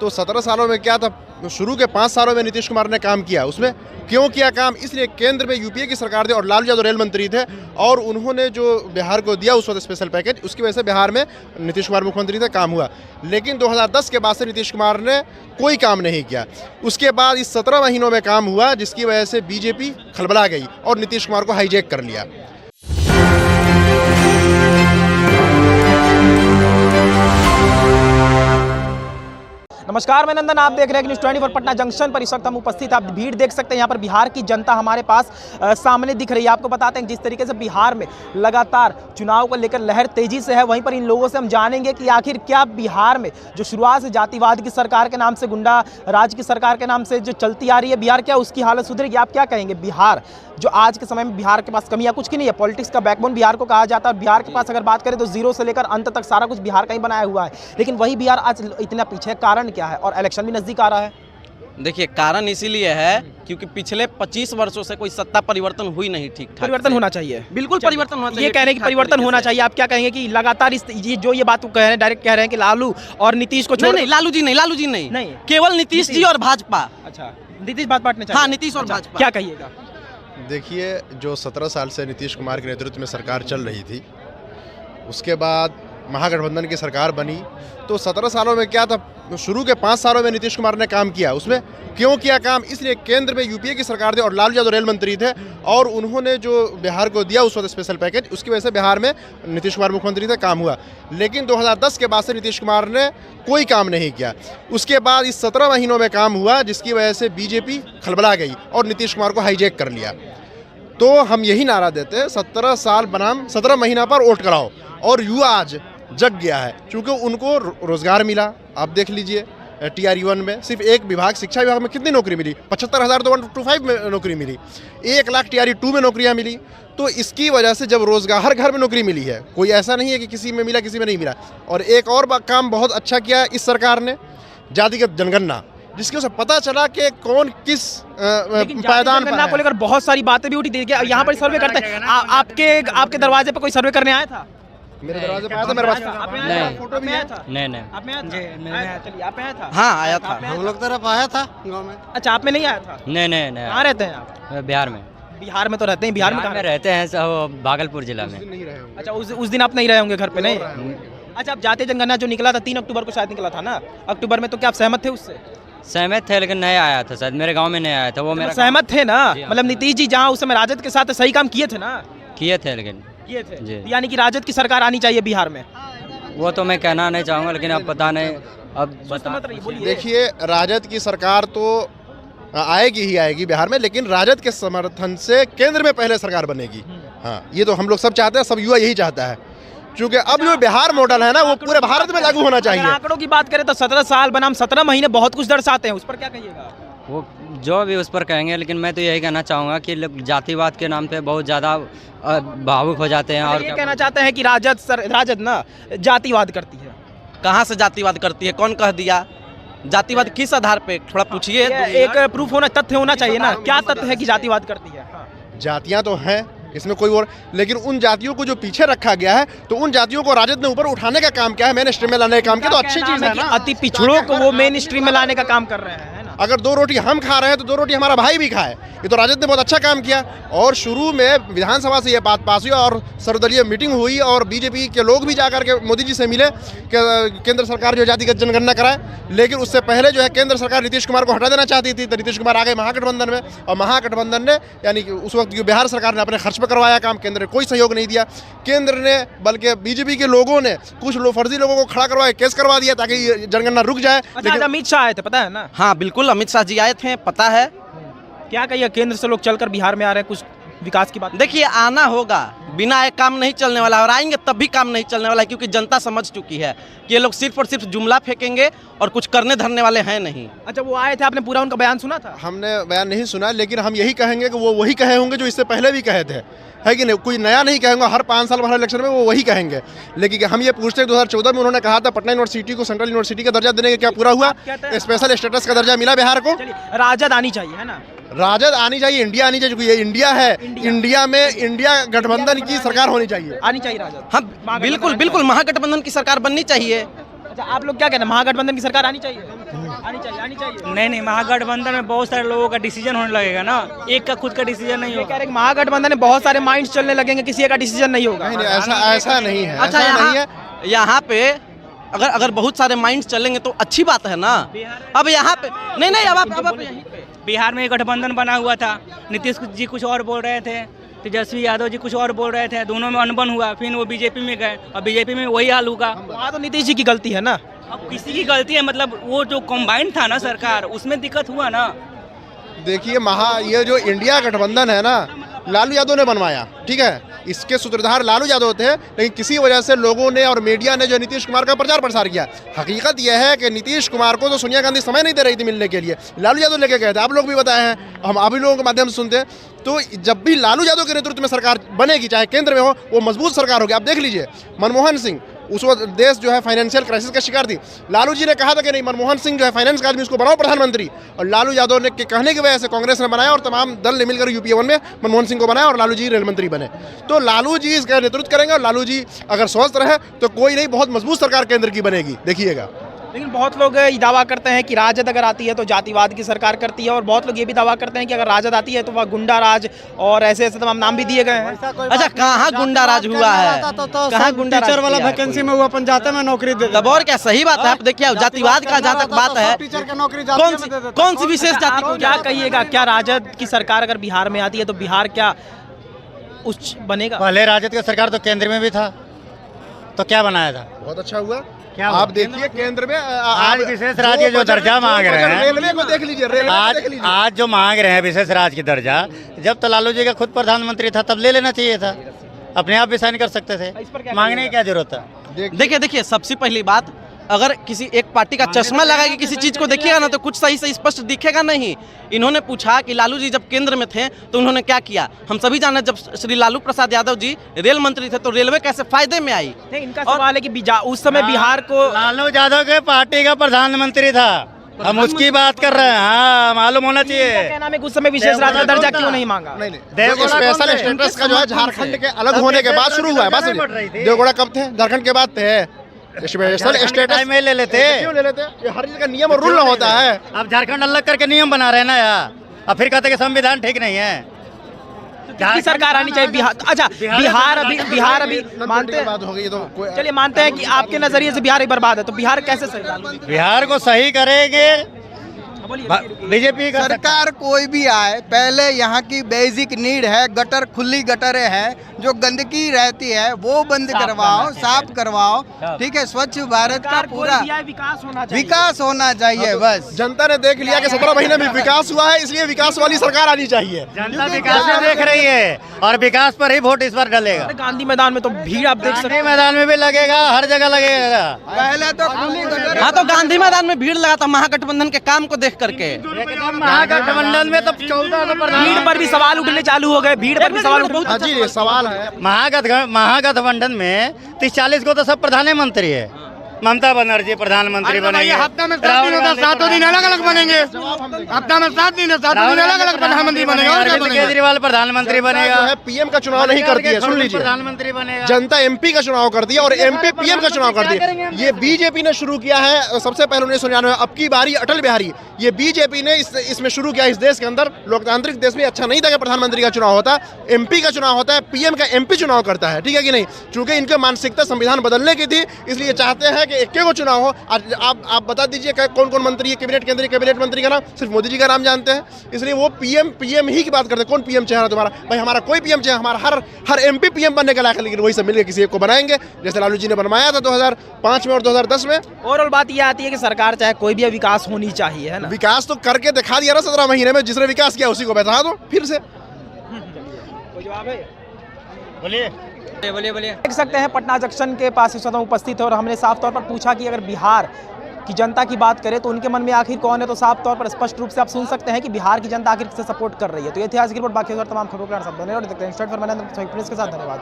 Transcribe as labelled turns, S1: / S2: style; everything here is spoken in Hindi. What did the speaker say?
S1: तो 17 सालों में क्या था, शुरू के 5 सालों में नीतीश कुमार ने काम किया। उसमें क्यों किया काम, इसलिए केंद्र में यूपीए की सरकार थी और लालू यादव रेल मंत्री थे और उन्होंने जो बिहार को दिया उस वक्त स्पेशल पैकेज, उसकी वजह से बिहार में नीतीश कुमार मुख्यमंत्री थे, काम हुआ। लेकिन 2010 के बाद से नीतीश कुमार ने कोई काम नहीं किया। उसके बाद इस 17 महीनों में काम हुआ, जिसकी वजह से बीजेपी खलबला गई और नीतीश कुमार को हाईजैक कर लिया।
S2: नमस्कार, मैं नंदन, आप देख रहे हैं न्यूज़ 24 पटना जंक्शन पर। इस वक्त हम उपस्थित, आप भीड़ देख सकते हैं यहाँ पर। बिहार की जनता हमारे पास सामने दिख रही है। आपको बताते हैं जिस तरीके से बिहार में लगातार चुनाव को लेकर लहर तेजी से है, वहीं पर इन लोगों से हम जानेंगे कि आखिर क्या बिहार में जो शुरुआत से जातिवाद की सरकार के नाम से, गुंडा राज की सरकार के नाम से जो चलती आ रही है बिहार, क्या उसकी हालत सुधरेगी? आप क्या कहेंगे? बिहार जो आज के समय में बिहार के पास कमियां कुछ की नहीं है, पॉलिटिक्स का बैकबोन बिहार को कहा जाता है और बिहार के पास अगर बात करें तो जीरो से लेकर अंत तक सारा कुछ बिहार का ही बनाया हुआ है। लेकिन वही बिहार आज इतना पीछे, कारण क्या है? और इलेक्शन भी नजदीक आ रहा है।
S3: देखिए, कारण इसीलिए है क्योंकि पिछले 25 वर्षों से कोई सत्ता परिवर्तन हुई नहीं ठीक ठाक।
S2: परिवर्तन होना चाहिए,
S3: बिल्कुल परिवर्तन होना चाहिए।
S2: ये कह रहे हैं कि परिवर्तन होना चाहिए। आप क्या कहेंगे कि लगातार ये बात कह रहे हैं, डायरेक्ट कह रहे हैं कि लालू और नीतीश को छोड़?
S3: नहीं, लालू जी नहीं, केवल नीतीश जी और भाजपा।
S2: अच्छा, नीतीश बांटने चाहिए।
S3: हाँ, नीतीश और भाजपा।
S2: क्या कहिएगा?
S1: देखिए, जो 17 साल से नीतीश कुमार के नेतृत्व में सरकार चल रही थी, उसके बाद महागठबंधन की सरकार बनी, तो 17 सालों में क्या था, शुरू के 5 सालों में नीतीश कुमार ने काम किया। उसमें क्यों किया काम, इसलिए केंद्र में यूपीए की सरकार थी और लालू यादव रेल मंत्री थे और उन्होंने जो बिहार को दिया उस वक्त स्पेशल पैकेज, उसकी वजह से बिहार में नीतीश कुमार मुख्यमंत्री थे, काम हुआ। लेकिन 2010 के बाद से नीतीश कुमार ने कोई काम नहीं किया। उसके बाद इस 17 महीनों में काम हुआ, जिसकी वजह से बीजेपी खलबला गई और नीतीश कुमार को हाईजैक कर लिया। तो हम यही नारा देते हैं, 17 साल बनाम 17 महीना पर वोट कराओ। और युवा आज जग गया है, क्योंकि उनको रोजगार मिला। आप देख लीजिए, TRE1 में सिर्फ एक विभाग, शिक्षा विभाग में कितनी नौकरी मिली? 75,000 तो 125 में नौकरी मिली। 1 लाख TRE2 में नौकरियां मिली। तो इसकी वजह से जब रोजगार, हर घर में नौकरी मिली है, कोई ऐसा नहीं है कि किसी में मिला किसी में नहीं मिला। और एक और काम बहुत अच्छा किया इस सरकार ने, जातिगत जनगणना, जिसके से पता चला कि कौन किस पायदान पर है।
S2: को लेकर बहुत सारी बातें भी उठी। देखिए, यहाँ पर सर्वे करते हैं। आपके दरवाजे पर कोई सर्वे करने आया था?
S1: मेरे दरवाजे पर आया था, मेरे पास
S2: फोटो भी है।
S4: नहीं।
S2: आप में आया था? चलिए, आप में आया था?
S3: हाँ, आया था।
S4: हम लोग तरफ आया था गाँव में।
S2: अच्छा, आप में नहीं आया था?
S4: नहीं।
S2: कहाँ रहते हैं आप?
S4: बिहार में।
S2: बिहार में तो रहते हैं। बिहार में कहाँ
S4: रहते हैं? सब भागलपुर जिला में।
S2: अच्छा, उस दिन आप नहीं रहे होंगे घर पे? नहीं। अच्छा, आप जातीय जनगणना जो निकला था 3 अक्टूबर को शायद निकला था ना, अक्टूबर में, तो क्या आप सहमत थे उससे?
S4: सहमत थे, लेकिन नहीं आया था शायद, मेरे गांव में नहीं आया था वो। मेरा
S2: सहमत थे ना? मतलब नीतीश जी जहाँ उस समय राजद के साथ सही काम किए थे ना?
S4: किए थे, लेकिन
S2: किए थे। यानी कि राजद की सरकार आनी चाहिए बिहार में।
S4: वो तो मैं कहना नहीं चाहूँगा, लेकिन अब पता नहीं। अब
S1: देखिए, राजद की सरकार तो आएगी ही आएगी बिहार में, लेकिन राजद के समर्थन से केंद्र में पहले सरकार बनेगी। हाँ, ये तो हम लोग सब चाहते हैं, सब युवा यही चाहता है, क्योंकि अब जो बिहार मॉडल है ना, वो पूरे भारत में लागू होना चाहिए।
S2: आंकड़ों की बात करें तो 17 साल बनाम 17 महीने बहुत कुछ दर्शाते हैं। उस पर क्या कहिएगा?
S4: वो जो भी उस पर कहेंगे, लेकिन मैं तो यही कहना चाहूँगा कि लोग जातिवाद के नाम पे बहुत ज़्यादा भावुक हो जाते हैं। और
S2: ये कहना चाहते हैं कि राजद ना जातिवाद करती है।
S3: कहाँ से जातिवाद करती है? कौन कह दिया? जातिवाद किस आधार पे? थोड़ा पूछिए।
S2: एक प्रूफ होना, तथ्य होना चाहिए ना। क्या तथ्य है कि जातिवाद करती है?
S1: जातियां तो हैं, इसमें कोई और, लेकिन उन जातियों को जो पीछे रखा गया है, तो उन जातियों को राजद ने ऊपर उठाने का काम किया है, मेन स्ट्रीम में लाने का काम किया। तो अच्छी चीज है ना,
S2: अति पिछड़ों को वो मेन स्ट्रीम में लाने का काम कर रहे हैं।
S1: अगर 2 रोटी हम खा रहे हैं तो 2 रोटी हमारा भाई भी खाए। ये तो राजद ने बहुत अच्छा काम किया। और शुरू में विधानसभा से ये बात पास हुई और सर्वदलीय मीटिंग हुई और बीजेपी के लोग भी जाकर के मोदी जी से मिले कि केंद्र सरकार जो जातिगत जनगणना कराए। लेकिन उससे पहले जो है केंद्र सरकार नीतीश कुमार को हटा देना चाहती थी, तो नीतीश कुमार आ गए महागठबंधन में और महागठबंधन ने, यानी कि उस वक्त बिहार सरकार ने अपने खर्च पर करवाया काम, केंद्र ने कोई सहयोग नहीं दिया। केंद्र ने, बल्कि बीजेपी के लोगों ने कुछ फर्जी लोगों को खड़ा करवाया, केस करवा दिया ताकि जनगणना रुक जाए।
S2: लेकिन अमित शाह आए थे, पता है ना?
S3: हाँ, बिल्कुल, अमित शाह जी आए थे, पता है।
S2: क्या कहिए, केंद्र से लोग चलकर बिहार में आ रहे हैं, कुछ विकास की बात?
S3: देखिए, आना होगा, बिना एक काम नहीं चलने वाला, और आएंगे तब भी काम नहीं चलने वाला है, क्योंकि जनता समझ चुकी है कि ये लोग सिर्फ और सिर्फ जुमला फेंकेंगे और कुछ करने धरने वाले हैं नहीं।
S2: अच्छा, वो आए थे, आपने पूरा उनका बयान सुना था?
S1: हमने बयान नहीं सुना, लेकिन हम यही कहेंगे कि वो वही कहे होंगे जो इससे पहले भी कहे थे, है कि नहीं? कोई नया नहीं कहेंगे, हर 5 साल हर इलेक्शन में वो वही कहेंगे। लेकिन हम ये पूछते हैं, 2014 में उन्होंने कहा था पटना यूनिवर्सिटी को सेंट्रल यूनिवर्सिटी का दर्जा देने का, क्या पूरा हुआ? स्पेशल स्टेटस का दर्जा मिला बिहार को?
S2: राजद आनी चाहिए, है ना?
S1: राजद आनी चाहिए, इंडिया आनी चाहिए, ये इंडिया है। इंडिया में इंडिया गठबंधन की सरकार होनी चाहिए,
S2: आनी चाहिए राजद।
S3: हाँ, बिल्कुल, महागठबंधन की सरकार बननी चाहिए।
S2: अच्छा, आप लोग क्या कहते हैं, महागठबंधन की सरकार आनी चाहिए? आनी चाहिए।
S5: नहीं नहीं, महागठबंधन में बहुत सारे लोगों का डिसीजन होने लगेगा ना, एक का खुद का डिसीजन नहीं
S2: ये
S5: होगा।
S2: कह रहे हैं कि महागठबंधन में बहुत सारे माइंड्स चलने लगेंगे, किसी का डिसीजन नहीं होगा।
S1: नहीं ऐसा नहीं है,
S3: अच्छा
S1: ऐसा नहीं है।
S3: यहाँ पे अगर बहुत सारे माइंड चलेंगे तो अच्छी बात है ना। अब यहाँ पे नहीं अब आप यहीं पे
S5: बिहार में एक गठबंधन बना हुआ था, नीतीश जी कुछ और बोल रहे थे, तेजस्वी यादव जी कुछ और बोल रहे थे, दोनों में अनबन हुआ, फिर वो बीजेपी में गए और बीजेपी में वही हाल होगा।
S2: वहाँ तो नीतीश जी की गलती है ना।
S5: अब किसी की गलती है, मतलब वो जो कॉम्बाइंड था ना सरकार, उसमें दिक्कत हुआ ना।
S1: देखिए ये जो इंडिया गठबंधन है ना, लालू यादव ने बनवाया, ठीक है, इसके सूत्रधार लालू यादव थे, लेकिन किसी वजह से लोगों ने और मीडिया ने जो नीतीश कुमार का प्रचार प्रसार किया। हकीकत यह है कि नीतीश कुमार को तो सोनिया गांधी समय नहीं दे रही थी मिलने के लिए, लालू यादव लेके गए थे। आप लोग भी बताए हैं, हम आप ही लोगों के माध्यम से सुनते हैं। तो जब भी लालू यादव के नेतृत्व में सरकार बनेगी, चाहे केंद्र में हो, वो मजबूत सरकार होगी। आप देख लीजिए मनमोहन सिंह, उस वक्त देश जो है फाइनेंशियल क्राइसिस का शिकार थी, लालू जी ने कहा था कि नहीं, मनमोहन सिंह जो है फाइनेंस का आदमी, उसको बनाओ प्रधानमंत्री, और लालू यादव ने के कहने की वजह से कांग्रेस ने बनाया और तमाम दल ने मिलकर यूपीए 1 में मनमोहन सिंह को बनाया और लालू जी रेल मंत्री बने। तो लालू जी इसका नेतृत्व करेंगे और लालू जी अगर स्वस्थ रहे तो कोई नहीं, बहुत मजबूत सरकार केंद्र की बनेगी, देखिएगा।
S2: लेकिन बहुत लोग ये दावा करते हैं कि राजद अगर आती है तो जातिवाद की सरकार करती है, और बहुत लोग ये भी दावा करते हैं कि अगर राजद आती है तो वह गुंडा राज और ऐसे ऐसे तमाम नाम भी दिए गए हैं।
S3: अच्छा, कहाँ गुंडा राज हुआ है? कहाँ गुंडा राज
S6: टीचर वाला
S3: किया है
S6: वैकेंसी में वो अपन जाते में नौकरी दे
S3: तब और क्या, सही बात है। आप देखिए जातिवाद का जहाँ तक बात है,
S6: टीचर की नौकरी
S3: कौन सी विशेष जाति को
S2: क्या कहिएगा, क्या राजद की सरकार अगर बिहार में आती है तो बिहार क्या उच्च बनेगा?
S6: पहले राजद का सरकार तो केंद्र में भी था, तो क्या बनाया था?
S1: बहुत अच्छा हुआ।
S6: क्या
S1: आप देखिए केंद्र में
S6: आज विशेष राज्य जो दर्जा मांग रहे हैं,
S1: रेलवे को देख लीजिए, रेलवे को देख लीजिए।
S6: आज जो मांग रहे हैं विशेष राज्य की दर्जा, जब तो लालू जी का खुद प्रधानमंत्री था तब ले लेना चाहिए था, अपने आप भी साइन कर सकते थे, मांगने की क्या जरूरत है?
S3: देखिए सबसे पहली बात, अगर किसी एक पार्टी का चश्मा लगा के किसी चीज को देखिएगा ना तो कुछ सही से स्पष्ट दिखेगा नहीं। इन्होंने पूछा कि लालू जी जब केंद्र में थे तो उन्होंने क्या किया। हम सभी जाने, जब श्री लालू प्रसाद यादव जी रेल मंत्री थे तो रेलवे कैसे फायदे में आई।
S2: नहीं, इनका सवाल है कि उस समय बिहार को
S6: लालू यादव के पार्टी का प्रधानमंत्री था, हम उसकी बात कर रहे हैं। हाँ, मालूम होना चाहिए।
S2: क्या नाम है, उस समय विशेष राज्य का दर्जा क्यों नहीं मांगा?
S1: नहीं, स्पेशल स्टेटस का जो है झारखंड के अलग होने के बाद शुरू हुआ है। बस देवगौड़ा कब थे? झारखंड के बाद थे। स्पेशल स्टेटस
S6: में ले लेते,
S1: क्यों ले लेते? ये हर चीज का नियम और रूल होता है।
S6: अब झारखंड अलग करके नियम बना रहे हैं ना यार, अब फिर कहते हैं कि संविधान ठीक नहीं है।
S2: किसकी सरकार आनी चाहिए बिहार? अच्छा, बिहार अभी मानते हैं,
S1: बात हो गई तो
S2: चलिए मानते हैं कि आपके नजरिए से बिहार ही बर्बाद है, तो बिहार कैसे सही?
S6: बिहार को सही करेंगे बीजेपी का
S7: सरकार कोई भी आए, पहले यहाँ की बेसिक नीड है, गटर खुली गटरें हैं, जो गंदगी रहती है वो बंद करवाओ, साफ करवाओ, ठीक है। स्वच्छ भारत का पूरा विकास होना चाहिए। बस
S1: जनता ने देख लिया कि 17 महीने में विकास हुआ है, इसलिए विकास वाली सरकार आनी चाहिए।
S6: जनता विकास में देख रही है और विकास पर ही वोट इस बार डलेगा।
S2: गांधी मैदान में तो भीड़ आप देख सकते
S6: गांधी मैदान में भी लगेगा, हर जगह लगेगा।
S7: पहले तो खुली गटर,
S3: हाँ तो गांधी मैदान में भीड़ लगा था महागठबंधन के काम को देख करके।
S6: महागठबंधन में तो 14
S2: भीड़ पर भी सवाल उठने चालू हो गए, भीड़ पर भी सवाल उठने।
S1: हाँ जी, ये सवाल है।
S6: महागठबंधन में 30-40 को तो सब प्रधानमंत्री है। ममता बनर्जी प्रधानमंत्री बनेंगे,
S8: हफ्ता में 7 दिन होता है, 7 दिन अलग अलग बनेंगे। हफ्ता में 7 दिन है, 7 दिन अलग अलग प्रधानमंत्री बनेंगे। और क्या बनेगा?
S6: केजरीवाल प्रधानमंत्री बनेगा,
S1: जो है पीएम का चुनाव नहीं करती है, सुन लीजिए,
S6: प्रधानमंत्री बनेगा।
S1: जनता एमपी का चुनाव करती है और एमपी पीएम का चुनाव करती है। ये बीजेपी ने शुरू किया है सबसे पहले 1999। अब की बारी अटल बिहारी, ये बीजेपी ने इसमें शुरू किया। इस देश के अंदर लोकतांत्रिक देश में अच्छा नहीं था कि प्रधानमंत्री का चुनाव होता, एमपी का चुनाव होता है, पीएम का एमपी चुनाव करता है, ठीक है कि नहीं। चूंकि इनकी मानसिकता संविधान बदलने की थी, इसलिए चाहते हैं कि एक को चुनाव हो। आज आप बता दीजिए कौन कौन मंत्री है कैबिनेट केंद्रीय कैबिनेट मंत्री का नाम, सिर्फ मोदी जी का नाम जानते हैं, इसलिए वो पीएम ही की बात करते हैं। कौन पीएम चाह रहा तुम्हारा? भाई हमारा कोई पीएम चाहे, हमारा हर एमपी पीएम बनने का लायक है, लेकिन वही सब मिलकर किसी एक को बनाएंगे, जैसे लालू जी ने बनवाया था 2005 में और 2010 में।
S2: ओवरऑल बात यह आती है कि सरकार चाहे कोई भी विकास होनी चाहिए, है ना।
S1: विकास तो करके दिखा दिया ना 17 महीने में, जिसने विकास किया उसी को बैठा दो फिर से।
S2: कोई जवाब है?
S6: बोलिए
S4: बोलिए
S2: देख सकते हैं पटना जंक्शन के पास इस वक्त हम उपस्थित है और हमने साफ तौर पर पूछा कि अगर बिहार की जनता की बात करें तो उनके मन में आखिर कौन है, तो साफ तौर पर स्पष्ट रूप से आप सुन सकते हैं कि बिहार की जनता आखिर किसे सपोर्ट कर रही है। तो ये ऐतिहासिक रिपोर्ट, बाकी और तमाम खबरों के साथ देखते हैं। स्टार्ट फॉर मैंने के साथ धन्यवाद।